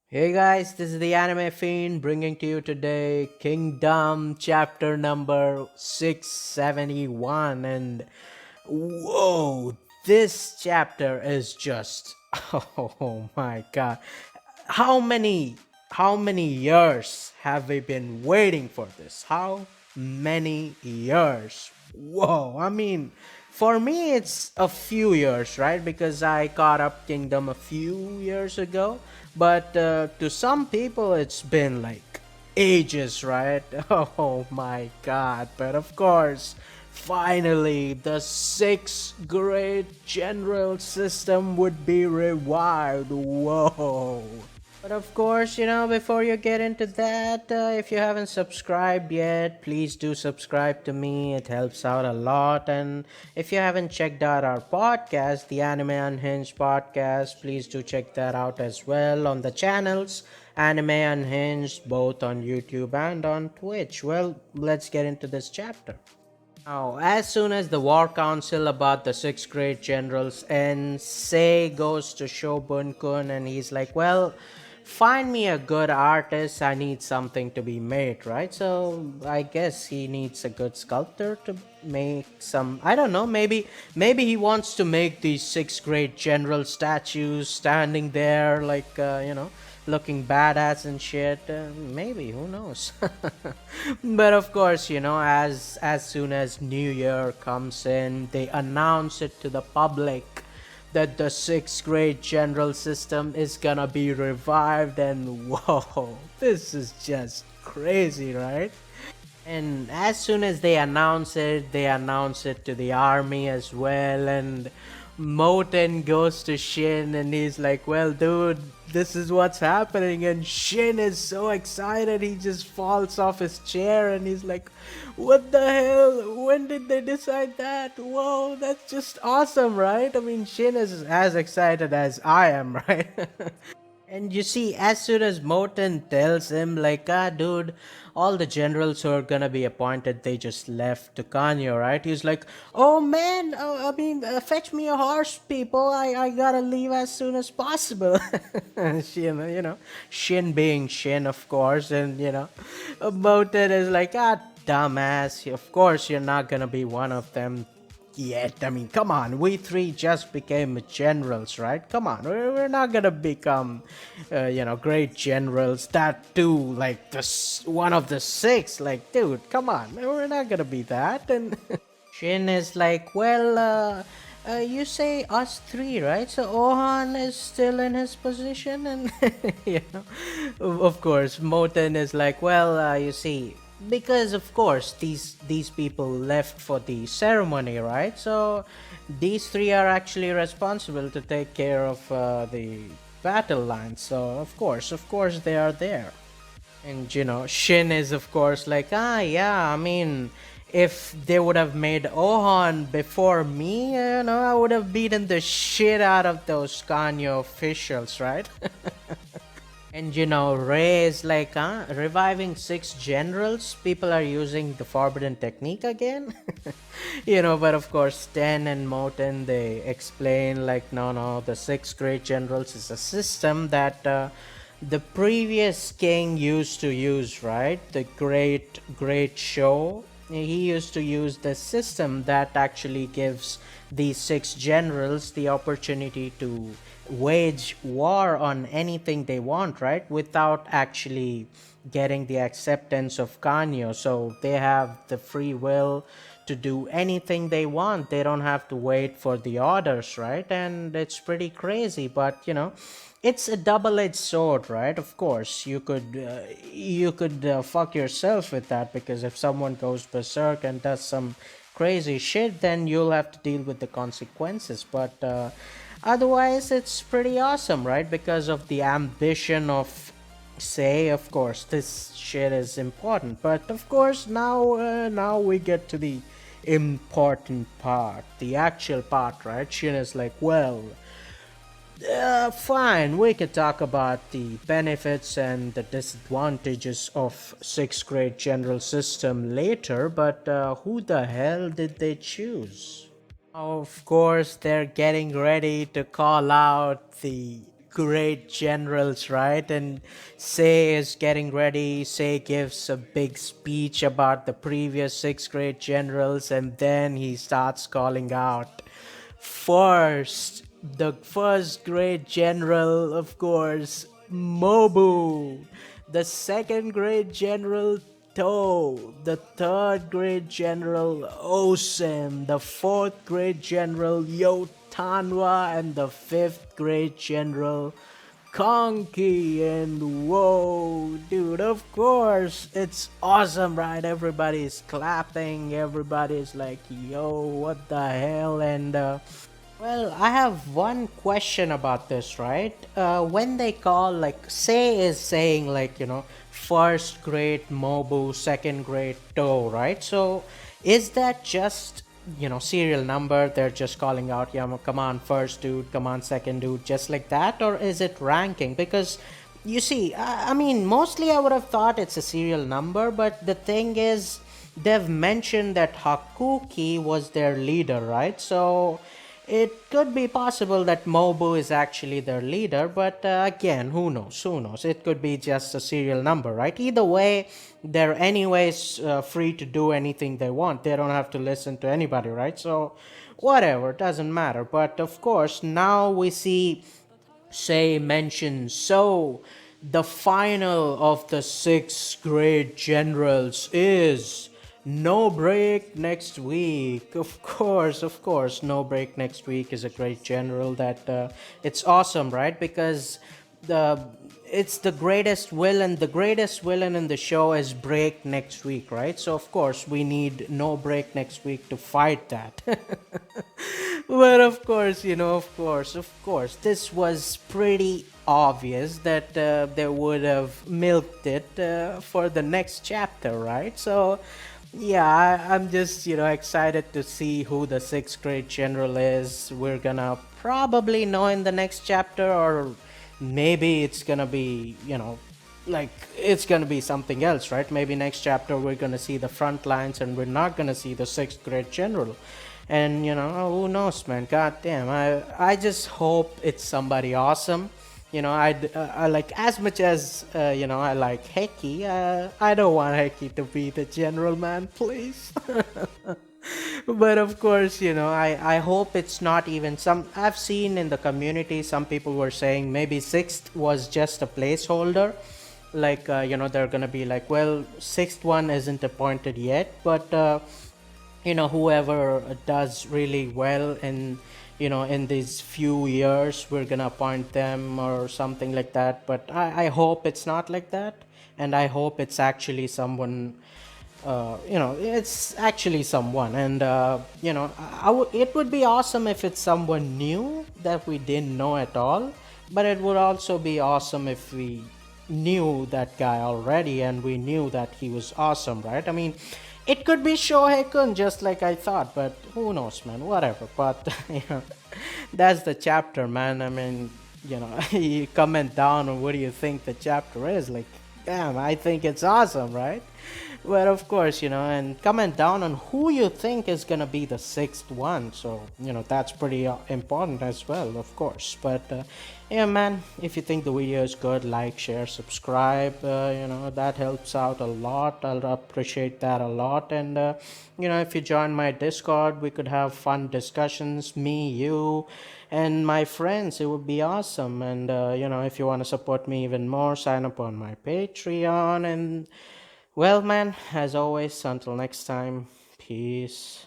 Hey guys, this is the Anime Fiend bringing to you today Kingdom chapter number 671. And whoa, this chapter is just oh my god. How many how many years have we been waiting for this? How many years? Whoa, I mean, for me it's a few years, right? Because I caught up Kingdom a few years ago, but to some people it's been like ages, right? Oh my god. But of course, finally, the sixth great general system would be revived. Whoa. But of course, before you get into that, if you haven't subscribed yet, please do subscribe to me. It helps out a lot. And if you haven't checked out our podcast, the Anime Unhinged podcast, please do check that out as well on the channels Anime Unhinged, both on YouTube and on Twitch. Well, let's get into this chapter. Now, as soon as the war council about the sixth grade generals ends, Sei goes to Shobun-kun and he's like, well, find me a good artist. I need something to be made, right? So I guess he needs a good sculptor to make some. I don't know. Maybe he wants to make these sixth grade general statues standing there, like looking badass and shit. Maybe, who knows? But of course, as soon as New Year comes in, they announce it to the public that the sixth grade general system is gonna be revived, and whoa, this is just crazy, right? And as soon as they announce it to the army as well. And Moten goes to Shin and he's like, well, dude, this is what's happening. And Shin is so excited, he just falls off his chair and he's like, what the hell? When did they decide that? Whoa, that's just awesome, right? I mean, Shin is as excited as I am, right? And you see, as soon as Moten tells him, like, dude, all the generals who are gonna be appointed, they just left to Kanye, right? He's like, oh man, I mean, fetch me a horse, people. I gotta leave as soon as possible. Shin, Shin being Shin, of course, and, Moten is like, dumbass, of course you're not gonna be one of them yet. I mean, come on, we three just became generals, right? Come on, we're not gonna become, great generals. That too, like one of the six. Like, dude, come on, we're not gonna be that. And Shin is like, well, you say us three, right? So Ohan is still in his position, and of course, Moten is like, well, you see, because of course these people left for the ceremony, right? So these three are actually responsible to take care of the battle lines. So of course, they are there. And Shin is of course like, yeah, I mean, if they would have made Ohan before me, I would have beaten the shit out of those Kanyo officials, right? And Ray is like, reviving six generals. People are using the forbidden technique again. But of course, Ten and Moten, they explain, like, no, the six great generals is a system that the previous king used to use, right? The great show. He used to use the system that actually gives these six generals the opportunity to wage war on anything they want, right? Without actually getting the acceptance of Kanyo. So they have the free will to do anything they want. They don't have to wait for the orders, right? And it's pretty crazy, but it's a double-edged sword, right? Of course, you could fuck yourself with that, because if someone goes berserk and does some crazy shit, then you'll have to deal with the consequences. But otherwise, it's pretty awesome, right? Because of the ambition of, say, of course, this shit is important. But of course, now we get to the important part, the actual part, right? Shin is like, well, fine, we could talk about the benefits and the disadvantages of sixth grade general system later, but who the hell did they choose? Of course, they're getting ready to call out the great generals, right? And Say is getting ready. Say gives a big speech about the previous six great generals, and then he starts calling out first, the first great general, of course, Mobu. The second great general, To. The third great general, Osim. The fourth great general, Yotanwa. And the fifth great general, Conky. And whoa, dude, of course, it's awesome, right? Everybody's clapping, everybody's like, yo, what the hell? Well, I have one question about this, right? When they call, like, Say is saying, like, first grade Mobu, second grade To, right? So, is that just, serial number? They're just calling out, yeah, come on, first dude, come on, second dude, just like that? Or is it ranking? Because you see, I mean, mostly I would have thought it's a serial number, but the thing is, they've mentioned that Hakuki was their leader, right? So it could be possible that Mobu is actually their leader, but again, who knows? Who knows? It could be just a serial number, right? Either way, they're anyways free to do anything they want. They don't have to listen to anybody, right? So, whatever, doesn't matter. But of course, now we see Say mentions so the final of the six great generals is no break next week. Of course, no break next week is a great general that it's awesome, right? Because the it's the greatest villain. The greatest villain in the show is break next week, right? So of course we need no break next week to fight that. But of course, of course, this was pretty obvious that they would have milked it for the next chapter, right? So, yeah, I'm just, excited to see who the sixth grade general is. We're gonna probably know in the next chapter, or maybe it's gonna be, like it's gonna be something else, right? Maybe next chapter we're gonna see the front lines and we're not gonna see the sixth grade general. And who knows, man? God damn, I just hope it's somebody awesome. I like, as much as I like Heki. I don't want Heki to be the general, man, please. But of course, I hope it's not even some. I've seen in the community some people were saying maybe sixth was just a placeholder, like they're gonna be like, well, sixth one isn't appointed yet, but whoever does really well in these few years, we're gonna appoint them or something like that. But I hope it's not like that, and I hope it's actually someone, it's actually someone. And it would be awesome if it's someone new that we didn't know at all, but it would also be awesome if we knew that guy already and we knew that he was awesome, right? I mean, it could be Shohei Kun, just like I thought, but who knows, man? Whatever. But that's the chapter, man. I mean, you comment down on what do you think the chapter is. Like, damn, I think it's awesome, right? But of course, and comment down on who you think is gonna be the sixth one. So, that's pretty important as well, of course. But yeah, man, if you think the video is good, like, share, subscribe. That helps out a lot. I'll appreciate that a lot. And if you join my Discord, we could have fun discussions. Me, you, and my friends. It would be awesome. And if you want to support me even more, sign up on my Patreon. And well, man, as always, until next time, peace.